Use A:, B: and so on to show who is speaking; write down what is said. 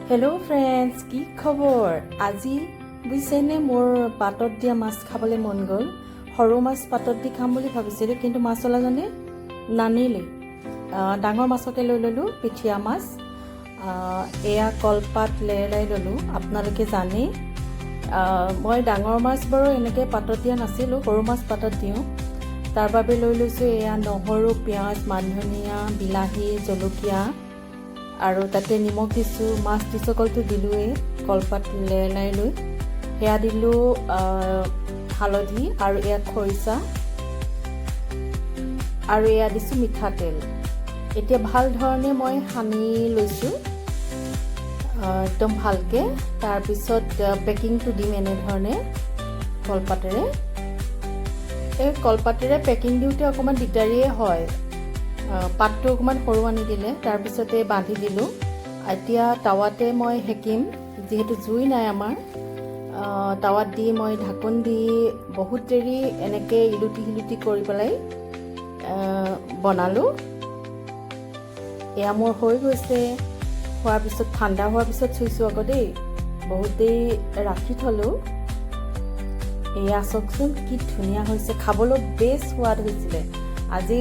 A: Hello' friends, কি খবৰ? আজি বুজিছেনে, মোৰ পাতত দিয়া মাছ খাবলৈ মন গ'ল। সৰু মাছ পাতত দি খাম বুলি ভাবিছিলোঁ, কিন্তু মাছৱালাজনে নানিলেই। ডাঙৰ মাছকে লৈ ল'লোঁ, পিঠিয়া মাছ। এয়া কলপাত লেৰেলাই ল'লোঁ। আপোনালোকে জানেই মই ডাঙৰ মাছ বাৰু এনেকৈ পাতত দিয়া নাছিলোঁ, সৰু মাছ পাতত দিওঁ। তাৰ বাবে লৈ লৈছোঁ এয়া নহৰু, পিঁয়াজ, মান ধনিয়া, বিলাহী, জলকীয়া আৰু তাতে নিমখ দিছোঁ, মাছ দুচকলটো দিলোঁৱেই কলপাত লেৰেলাই লৈ। সেয়া দিলোঁ হালধি আৰু এয়া খৰিচা আৰু এয়া দিছোঁ মিঠাতেল। এতিয়া ভাল ধৰণে মই সানি লৈছোঁ একদম ভালকৈ। তাৰপিছত পেকিংটো দিম এনেধৰণে কলপাতেৰে। এই কলপাতেৰে পেকিং দিওঁতে অকণমান দিগদাৰিয়ে হয়, পাতটো অকণমান সৰু আনি দিলে। তাৰপিছতে বান্ধি দিলোঁ। এতিয়া টাৱাতে মই সেকিম, যিহেতু জুই নাই আমাৰ। টাৱাত দি মই ঢাকোন দি বহুত দেৰি এনেকৈ ইলুটি সিলুটি কৰি পেলাই বনালোঁ। এয়া মোৰ হৈ গৈছে। হোৱাৰ পিছত ঠাণ্ডা হোৱাৰ পিছত চুইছোঁ আকৌ দেই, বহুত দেৰি ৰাখি থ'লোঁ। এয়া চাওকচোন কি ধুনীয়া হৈছে, খাবলৈ বেছ সোৱাদ হৈছিলে। আজি